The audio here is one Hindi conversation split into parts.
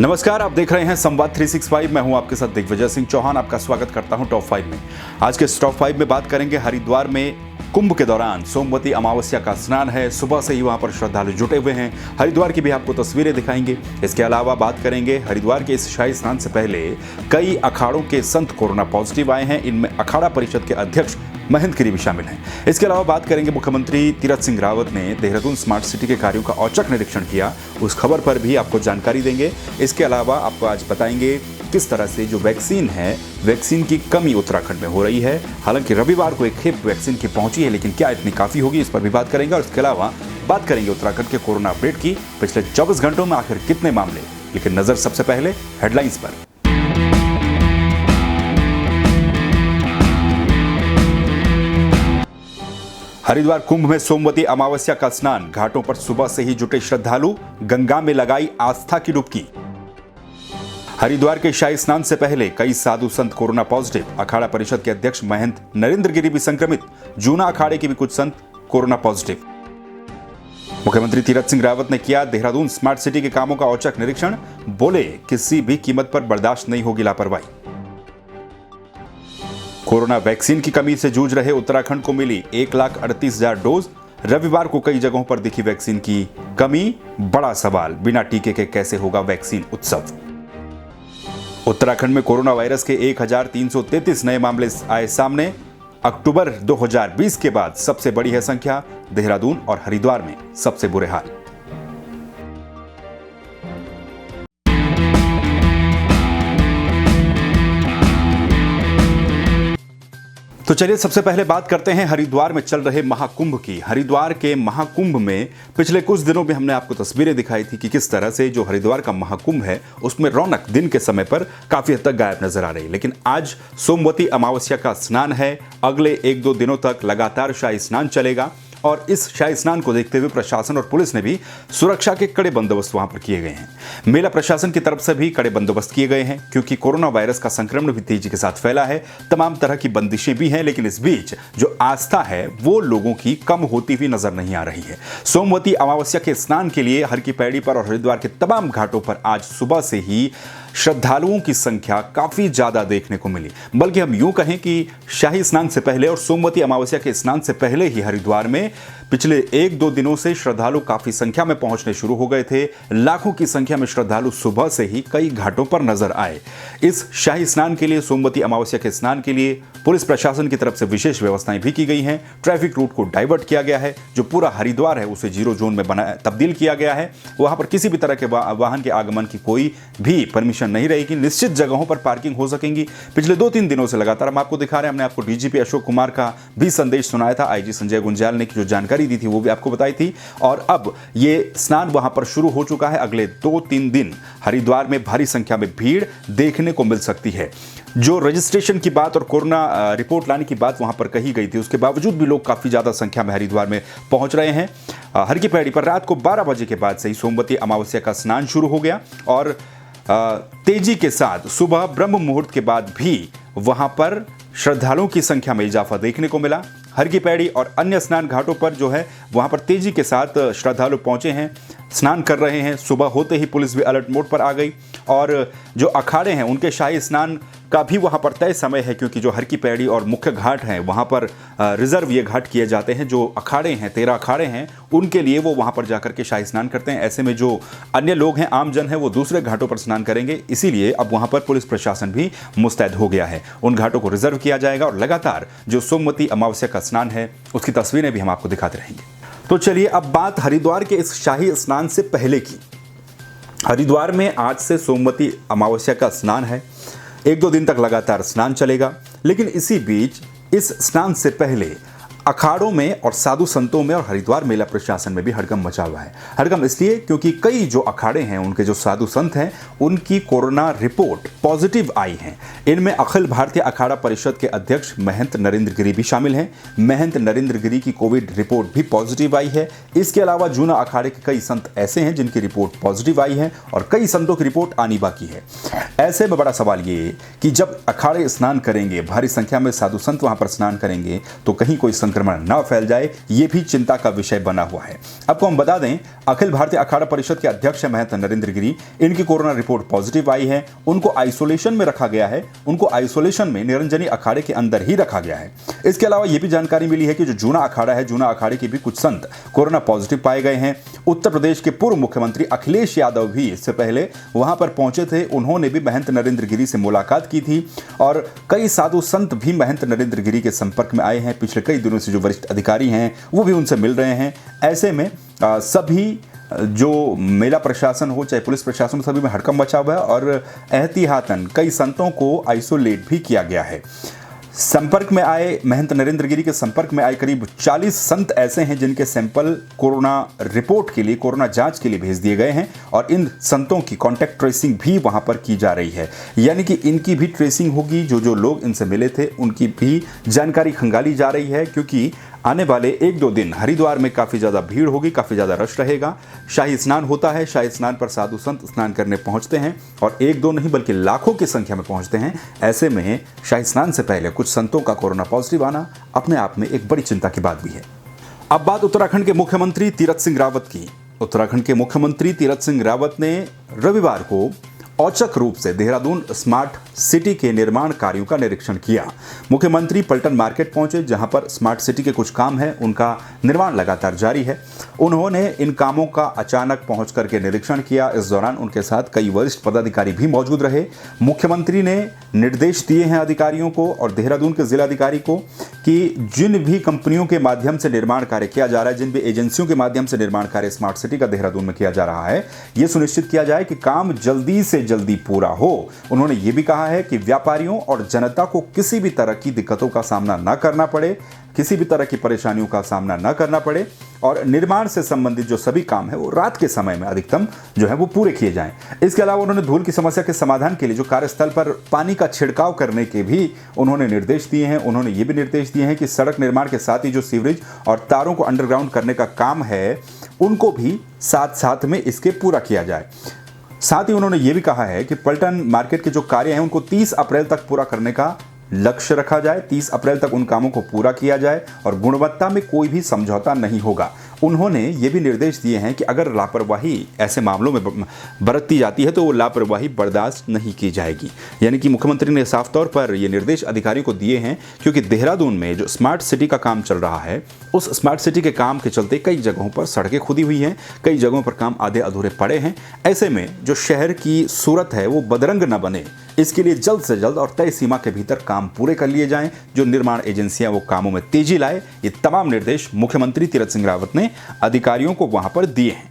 नमस्कार, आप देख रहे हैं संवाद 365। मैं हूं आपके साथ दिग्विजय सिंह चौहान। आपका स्वागत करता हूं टॉप 5 में। आज के टॉप 5 में बात करेंगे हरिद्वार में कुंभ के दौरान सोमवती अमावस्या का स्नान है। सुबह से ही वहां पर श्रद्धालु जुटे हुए हैं। हरिद्वार की भी आपको तस्वीरें दिखाएंगे। इसके अलावा बात करेंगे हरिद्वार के इस शाही स्नान से पहले कई अखाड़ों के संत कोरोना पॉजिटिव आए हैं। इनमें अखाड़ा परिषद के अध्यक्ष महंत गिरी भी शामिल हैं। इसके अलावा बात करेंगे मुख्यमंत्री तीरथ सिंह रावत ने देहरादून स्मार्ट सिटी के कार्यों का औचक निरीक्षण किया, उस खबर पर भी आपको जानकारी देंगे। इसके अलावा आपको आज बताएंगे किस तरह से जो वैक्सीन है, वैक्सीन की कमी उत्तराखंड में हो रही है। हालांकि रविवार को एक खेप वैक्सीन की पहुंची है, लेकिन क्या इतनी काफी होगी, इस पर भी बात करेंगे। और इसके अलावा बात करेंगे उत्तराखंड के कोरोना अपडेट की। पिछले 24 घंटों में आखिर कितने मामले, लेकिन नजर सबसे पहले हेडलाइंस पर। हरिद्वार कुंभ में सोमवती अमावस्या का स्नान, घाटों पर सुबह से ही जुटे श्रद्धालु, गंगा में लगाई आस्था की डुबकी। हरिद्वार के शाही स्नान से पहले कई साधु संत कोरोना पॉजिटिव, अखाड़ा परिषद के अध्यक्ष महंत नरेंद्र गिरी भी संक्रमित, जूना अखाड़े के भी कुछ संत कोरोना पॉजिटिव। मुख्यमंत्री तीरथ सिंह रावत ने किया देहरादून स्मार्ट सिटी के कामों का औचक निरीक्षण, बोले किसी भी कीमत पर बर्दाश्त नहीं होगी लापरवाही। कोरोना वैक्सीन की कमी से जूझ रहे उत्तराखंड को मिली 1,38,000 डोज। रविवार को कई जगहों पर दिखी वैक्सीन की कमी, बड़ा सवाल बिना टीके के कैसे होगा वैक्सीन उत्सव। उत्तराखंड में कोरोना वायरस के 1,333 नए मामले आए सामने। अक्टूबर 2020 के बाद सबसे बड़ी है संख्या। देहरादून और हरिद्वार में सबसे बुरे हाल। तो चलिए सबसे पहले बात करते हैं हरिद्वार में चल रहे महाकुंभ की। हरिद्वार के महाकुंभ में पिछले कुछ दिनों में हमने आपको तस्वीरें दिखाई थी कि किस तरह से जो हरिद्वार का महाकुंभ है उसमें रौनक दिन के समय पर काफी हद तक गायब नजर आ रही है। लेकिन आज सोमवती अमावस्या का स्नान है। अगले 1-2 दिनों तक लगातार शाही स्नान चलेगा और इस शाही स्नान को देखते हुए प्रशासन और पुलिस ने भी सुरक्षा के कड़े बंदोबस्त वहां पर किए गए हैं। मेला प्रशासन की तरफ से भी कड़े बंदोबस्त किए गए हैं, क्योंकि कोरोना वायरस का संक्रमण भी तेजी के साथ फैला है। तमाम तरह की बंदिशें भी हैं, लेकिन इस बीच जो आस्था है वो लोगों की कम होती हुई नजर नहीं आ रही है। सोमवती अमावस्या के स्नान के लिए हर की पैड़ी पर और हरिद्वार के तमाम घाटों पर आज सुबह से ही श्रद्धालुओं की संख्या काफी ज्यादा देखने को मिली। बल्कि हम यूं कहें कि शाही स्नान से पहले और सोमवती अमावस्या के स्नान से पहले ही हरिद्वार में पिछले 1-2 दिनों से श्रद्धालु काफी संख्या में पहुंचने शुरू हो गए थे। लाखों की संख्या में श्रद्धालु सुबह से ही कई घाटों पर नजर आए। इस शाही स्नान के लिए, सोमवती अमावस्या के स्नान के लिए पुलिस प्रशासन की तरफ से विशेष व्यवस्थाएं भी की गई हैं। ट्रैफिक रूट को डाइवर्ट किया गया है। जो पूरा हरिद्वार है उसे 0 जोन में तब्दील किया गया है। वहां पर किसी भी तरह के वाहन के आगमन की कोई भी परमिशन नहीं रहेगी। निश्चित जगहों पर पार्किंग हो सकेंगी। पिछले 2-3 दिनों से लगातार हम आपको दिखा रहे हैं। हमने आपको डीजीपी अशोक कुमार का भी संदेश सुनाया था। आईजी संजय गुंजाल ने जो जानकारी दी थी वो भी आपको बताई थी। और अब ये स्नान वहां पर शुरू हो चुका है। अगले 2-3 दिन हरिद्वार में भारी संख्या में भीड़ देखने को मिल सकती है। जो रजिस्ट्रेशन की बात और कोरोना रिपोर्ट लाने की बात वहां पर कही गई थी, उसके बावजूद भी लोग काफी ज्यादा संख्या में हरिद्वार में पहुंच रहे हैं। हर की पैड़ी पर रात को 12 बजे के बाद से ही सोमवती अमावस्या का स्नान शुरू हो गया और तेजी के साथ सुबह ब्रह्म मुहूर्त के बाद भी वहां पर श्रद्धालुओं की संख्या में इजाफा देखने को मिला। हर की पैड़ी और अन्य स्नान घाटों पर जो है वहां पर तेजी के साथ श्रद्धालु पहुंचे हैं, स्नान कर रहे हैं। सुबह होते ही पुलिस भी अलर्ट मोड पर आ गई और जो अखाड़े हैं उनके शाही स्नान का भी वहां पर तय समय है, क्योंकि जो हर की पैड़ी और मुख्य घाट हैं वहां पर रिजर्व ये घाट किए जाते हैं। जो अखाड़े हैं, 13 अखाड़े हैं, उनके लिए वो वहां पर जाकर के शाही स्नान करते हैं। ऐसे में जो अन्य लोग हैं, आम जन है, वो दूसरे घाटों पर स्नान करेंगे। इसीलिए अब वहां पर पुलिस प्रशासन भी मुस्तैद हो गया है। उन घाटों को रिजर्व किया जाएगा और लगातार जो सोमवती अमावस्या का स्नान है उसकी तस्वीरें भी हम आपको दिखाते रहेंगे। तो चलिए अब बात हरिद्वार के इस शाही स्नान से पहले की। हरिद्वार में आज से सोमवती अमावस्या का स्नान है। 1-2 दिन तक लगातार स्नान चलेगा। लेकिन इसी बीच इस स्नान से पहले अखाड़ों में और साधु संतों में और हरिद्वार मेला प्रशासन में भी हड़कंप मचा हुआ है। हड़कंप इसलिए क्योंकि कई जो अखाड़े हैं, उनके जो साधु संत हैं, उनकी कोरोना रिपोर्ट पॉजिटिव आई है। इनमें अखिल भारतीय अखाड़ा परिषद के अध्यक्ष महंत नरेंद्र गिरी भी शामिल हैं। महंत नरेंद्र गिरी की कोविड रिपोर्ट भी पॉजिटिव आई है। इसके अलावा जूना अखाड़े के कई संत ऐसे हैं जिनकी रिपोर्ट पॉजिटिव आई है और कई संतों की रिपोर्ट आनी बाकी है। ऐसे में बड़ा सवाल ये कि जब अखाड़े स्नान करेंगे, भारी संख्या में साधु संत वहां पर स्नान करेंगे, तो कहीं कोई संक्रमण संक्रमण न फैल जाए, ये भी चिंता का विषय बना हुआ है। आपको हम बता दें, अखिल भारतीय अखाड़ा परिषद के अध्यक्ष महंत नरेंद्र गिरी, इनकी कोरोना रिपोर्ट पॉजिटिव आई है। उनको आइसोलेशन में रखा गया है। उनको आइसोलेशन में निरंजनी अखाड़े के अंदर ही रखा गया है। इसके अलावा यह भी जानकारी मिली है कि जो जूना अखाड़ा है, जूना अखाड़े के भी कुछ संत कोरोना पॉजिटिव पाए गए हैं। उत्तर प्रदेश के पूर्व मुख्यमंत्री अखिलेश यादव भी इससे पहले वहां पर पहुंचे थे। उन्होंने भी महंत नरेंद्र गिरी से मुलाकात की थी और कई साधु संत भी महंत नरेंद्र गिरी के संपर्क में आए हैं। पिछले कई दिनों से जो वरिष्ठ अधिकारी हैं वो भी उनसे मिल रहे हैं। ऐसे में सभी जो मेला प्रशासन हो चाहे पुलिस प्रशासन, सभी में हड़कंप मचा हुआ है और एहतियातन कई संतों को आइसोलेट भी किया गया है। संपर्क में आए महंत नरेंद्र गिरी के संपर्क में आए करीब 40 संत ऐसे हैं जिनके सैंपल कोरोना रिपोर्ट के लिए, कोरोना जांच के लिए भेज दिए गए हैं और इन संतों की कांटेक्ट ट्रेसिंग भी वहां पर की जा रही है। यानी कि इनकी भी ट्रेसिंग होगी। जो लोग इनसे मिले थे उनकी भी जानकारी खंगाली जा रही है, क्योंकि आने वाले 1-2 दिन हरिद्वार में काफ़ी ज़्यादा भीड़ होगी, काफ़ी ज़्यादा रश रहेगा। शाही स्नान होता है। शाही स्नान पर साधु संत स्नान करने पहुंचते हैं और 1-2 नहीं बल्कि लाखों की संख्या में पहुंचते हैं। ऐसे में शाही स्नान से पहले कुछ संतों का कोरोना पॉजिटिव आना अपने आप में एक बड़ी चिंता की बात भी है। अब बात उत्तराखंड के मुख्यमंत्री तीरथ सिंह रावत की। उत्तराखंड के मुख्यमंत्री तीरथ सिंह रावत ने रविवार को औचक रूप से देहरादून स्मार्ट सिटी के निर्माण कार्यों का निरीक्षण किया। मुख्यमंत्री पलटन मार्केट पहुंचे, जहां पर स्मार्ट सिटी के कुछ काम हैं, उनका निर्माण लगातार जारी है। उन्होंने इन कामों का अचानक पहुंच करके निरीक्षण किया। इस दौरान उनके साथ कई वरिष्ठ पदाधिकारी भी मौजूद रहे। मुख्यमंत्री ने निर्देश दिए हैं अधिकारियों को और देहरादून के जिलाधिकारी को कि जिन भी कंपनियों के माध्यम से निर्माण कार्य किया जा रहा है, जिन भी एजेंसियों के माध्यम से निर्माण कार्य स्मार्ट सिटी का देहरादून में किया जा रहा है, यह सुनिश्चित किया जाए कि काम जल्दी से जल्दी पूरा हो। उन्होंने यह भी कहा है कि व्यापारियों और जनता को किसी भी तरह की दिक्कतों का सामना न करना पड़े, किसी भी तरह की परेशानियों का सामना न करना पड़े और निर्माण से संबंधित जो सभी काम है वो रात के समय में अधिकतम जो है वो पूरे किए जाएं। इसके अलावा उन्होंने धूल की समस्या के समाधान के लिए जो कार्यस्थल पर पानी का छिड़काव करने के भी उन्होंने निर्देश दिए हैं। उन्होंने ये भी निर्देश दिए हैं कि सड़क निर्माण के साथ ही जो सीवरेज और तारों को अंडरग्राउंड करने का काम है उनको भी साथ साथ में इसके पूरा किया जाए। साथ ही उन्होंने ये भी कहा है कि पलटन मार्केट के जो कार्य हैं उनको 30 अप्रैल तक पूरा करने का लक्ष्य रखा जाए। 30 अप्रैल तक उन कामों को पूरा किया जाए और गुणवत्ता में कोई भी समझौता नहीं होगा। उन्होंने ये भी निर्देश दिए हैं कि अगर लापरवाही ऐसे मामलों में बरती जाती है तो वो लापरवाही बर्दाश्त नहीं की जाएगी। यानी कि मुख्यमंत्री ने साफ तौर पर ये निर्देश अधिकारियों को दिए हैं, क्योंकि देहरादून में जो स्मार्ट सिटी का काम चल रहा है उस स्मार्ट सिटी के काम के चलते कई जगहों पर सड़कें खुदी हुई हैं, कई जगहों पर काम आधे अधूरे पड़े हैं। ऐसे में जो शहर की सूरत है वो बदरंग न बने, इसके लिए जल्द से जल्द और तय सीमा के भीतर काम पूरे कर लिए जाएं। जो निर्माण एजेंसियां वो कामों में तेजी लाए, ये तमाम निर्देश मुख्यमंत्री तीरथ सिंह रावत ने अधिकारियों को वहां पर दिए हैं।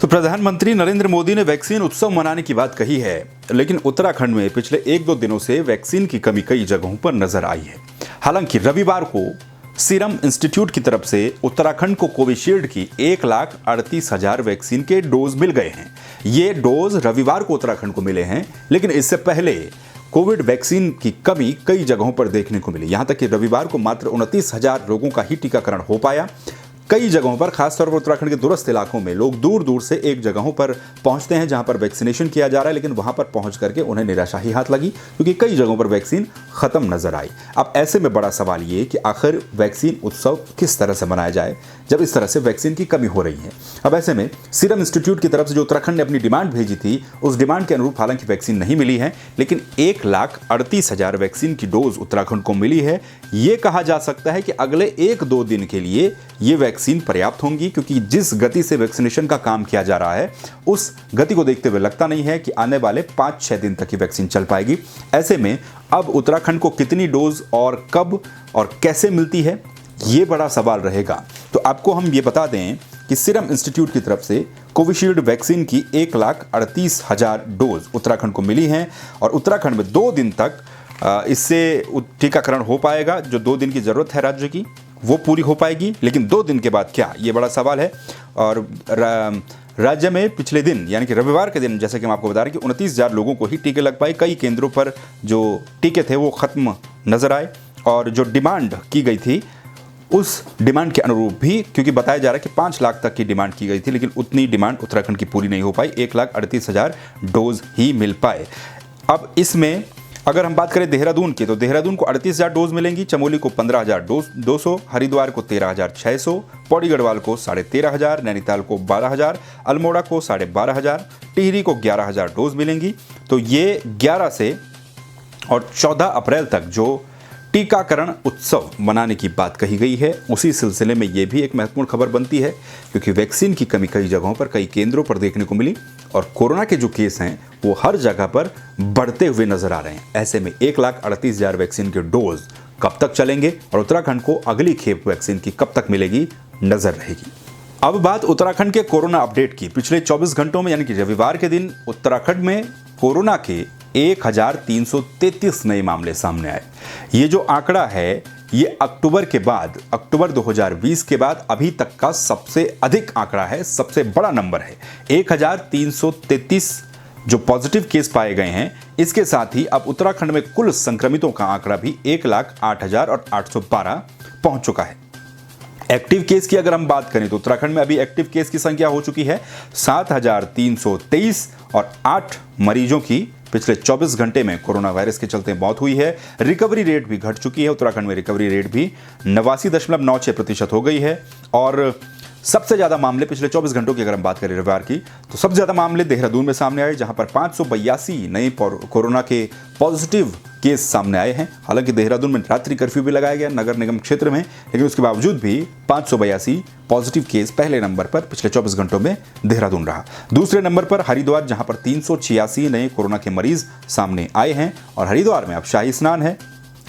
तो प्रधानमंत्री नरेंद्र मोदी ने वैक्सीन उत्सव मनाने की बात कही है, लेकिन उत्तराखंड में पिछले 1-2 दिनों से वैक्सीन की कमी कई जगहों पर नजर आई है। हालांकि रविवार को सीरम इंस्टीट्यूट की तरफ से उत्तराखंड को कोविशील्ड की 1,38,000 वैक्सीन के डोज मिल गए हैं। ये डोज रविवार को उत्तराखंड को मिले हैं, लेकिन इससे पहले कोविड वैक्सीन की कमी कई जगहों पर देखने को मिली। यहां तक कि रविवार को मात्र 29,000 लोगों का ही टीकाकरण हो पाया। कई जगहों पर, खासतौर पर उत्तराखंड के दूरस्थ इलाकों में लोग दूर दूर से एक जगहों पर पहुंचते हैं जहां पर वैक्सीनेशन किया जा रहा है, लेकिन वहां पर पहुंच करके उन्हें निराशा ही हाथ लगी, क्योंकि कई जगहों पर वैक्सीन खत्म नजर आई। अब ऐसे में बड़ा सवाल ये कि आखिर वैक्सीन उत्सव किस तरह से मनाया जाए जब इस तरह से वैक्सीन की कमी हो रही है। अब ऐसे में सीरम इंस्टीट्यूट की तरफ से जो उत्तराखंड ने अपनी डिमांड भेजी थी, उस डिमांड के अनुरूप हालांकि वैक्सीन नहीं मिली है, लेकिन 1,38,000 वैक्सीन की डोज उत्तराखंड को मिली है। ये कहा जा सकता है कि अगले 1-2 दिन के लिए ये वैक्सीन पर्याप्त होंगी, क्योंकि जिस गति से वैक्सीनेशन का काम किया जा रहा है उस गति को देखते हुए लगता नहीं है कि आने वाले 5-6 दिन तक ही वैक्सीन चल पाएगी। ऐसे में अब उत्तराखंड को कितनी डोज और कब और कैसे मिलती है, ये बड़ा सवाल रहेगा। तो आपको हम ये बता दें कि सीरम इंस्टीट्यूट की तरफ से कोविशील्ड वैक्सीन की 1,38,000 डोज उत्तराखंड को मिली हैं और उत्तराखंड में 2 दिन तक इससे टीकाकरण हो पाएगा। जो 2 दिन की जरूरत है राज्य की वो पूरी हो पाएगी, लेकिन 2 दिन के बाद क्या, ये बड़ा सवाल है। और राज्य में पिछले दिन यानी कि रविवार के दिन, जैसे कि हम आपको बता रहे हैं कि 29,000 लोगों को ही टीके लग पाए। कई केंद्रों पर जो टीके थे वो खत्म नजर आए और जो डिमांड की गई थी उस डिमांड के अनुरूप भी, क्योंकि बताया जा रहा है कि 5 लाख तक की डिमांड की गई थी, लेकिन उतनी डिमांड उत्तराखंड की पूरी नहीं हो पाई। 1,38,000 डोज ही मिल पाए। अब इसमें अगर हम बात करें देहरादून की, तो देहरादून को 38,000 डोज मिलेंगी, चमोली को 15,200, हरिद्वार को 13,600, पौड़ी गढ़वाल को 13,500, नैनीताल को 12,000, अल्मोड़ा को 12,500, टिहरी को 11,000 डोज मिलेंगी। तो ये 11 से और 14 अप्रैल तक जो टीकाकरण उत्सव मनाने की बात कही गई है, उसी सिलसिले में ये भी एक महत्वपूर्ण खबर बनती है, क्योंकि वैक्सीन की कमी कई जगहों पर, कई केंद्रों पर देखने को मिली और कोरोना के जो केस हैं वो हर जगह पर बढ़ते हुए नजर आ रहे हैं। ऐसे में 1,38,000 वैक्सीन के डोज कब तक चलेंगे और उत्तराखंड को अगली खेप वैक्सीन की कब तक मिलेगी, नजर रहेगी। अब बात उत्तराखंड के कोरोना अपडेट की। पिछले 24 घंटों में यानी कि रविवार के दिन उत्तराखंड में कोरोना के 1,333 नए मामले सामने आए। ये जो आंकड़ा है ये अक्टूबर 2020 के बाद अभी तक का सबसे अधिक आंकड़ा है, सबसे बड़ा नंबर है। 1,333 जो पॉजिटिव केस पाए गए हैं, इसके साथ ही अब उत्तराखंड में कुल संक्रमितों का आंकड़ा भी 1,08,812 पहुंच चुका है। एक्टिव केस की अगर हम बात करें तो उत्तराखंड में अभी एक्टिव केस की संख्या हो चुकी है 7,323 और 8 मरीजों की पिछले 24 घंटे में कोरोना वायरस के चलते मौत हुई है। रिकवरी रेट भी घट चुकी है, उत्तराखंड में रिकवरी रेट भी 89.96% हो गई है। और सबसे ज्यादा मामले पिछले 24 घंटों की अगर हम बात करें रविवार की, तो सबसे ज्यादा मामले देहरादून में सामने आए, जहां पर 582 नए कोरोना के पॉजिटिव केस सामने आए हैं। हालांकि देहरादून में रात्रि कर्फ्यू भी लगाया गया नगर निगम क्षेत्र में, लेकिन उसके बावजूद भी 582 पॉजिटिव केस पहले नंबर पर पिछले 24 घंटों में देहरादून रहा। दूसरे नंबर पर हरिद्वार, जहां पर 386 नए कोरोना के मरीज सामने आए हैं। और हरिद्वार में अब शाही स्नान है,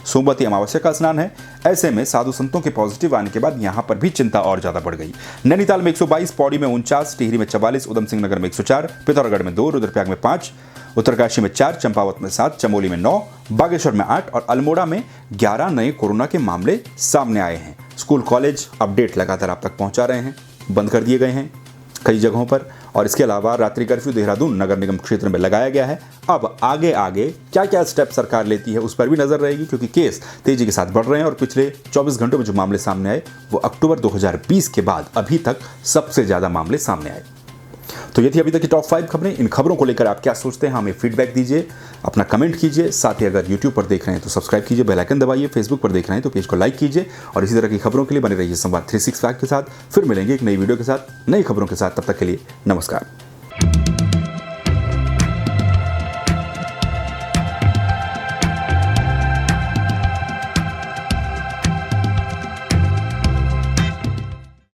सोमवती अमावस्या का स्नान है। ऐसे में साधु संतों के पॉजिटिव आने के बाद यहां पर भी चिंता और ज्यादा बढ़ गई। नैनीताल में 122, पौड़ी में 49, टिहरी में 44, उधम सिंह नगर में 104, पिथौरागढ़ में 2, रुद्रप्रयाग में 5, उत्तरकाशी में 4, चंपावत में 7, चमोली में 9, बागेश्वर में 8 और अल्मोड़ा में 11 नए कोरोना के मामले सामने आए हैं। स्कूल कॉलेज अपडेट लगातार आप तक पहुंचा रहे हैं, बंद कर दिए गए हैं कई जगहों पर। और इसके अलावा रात्रि कर्फ्यू देहरादून नगर निगम क्षेत्र में लगाया गया है। अब आगे क्या क्या स्टेप सरकार लेती है उस पर भी नजर रहेगी, क्योंकि केस तेजी के साथ बढ़ रहे हैं और पिछले 24 घंटों में जो मामले सामने आए वो अक्टूबर 2020 के बाद अभी तक सबसे ज्यादा मामले सामने आए। तो ये थी अभी तक की टॉप 5 खबरें। इन खबरों को लेकर आप क्या सोचते हैं, हमें फीडबैक दीजिए, अपना कमेंट कीजिए। साथ ही अगर यूट्यूब पर देख रहे हैं तो सब्सक्राइब कीजिए, बेल आइकन दबाइए, फेसबुक पर देख रहे हैं तो पेज को लाइक कीजिए। और इसी तरह की खबरों के लिए बने रहिए संवाद 365 के साथ। फिर मिलेंगे एक नई वीडियो के साथ, नई खबरों के साथ। तब तक के लिए नमस्कार।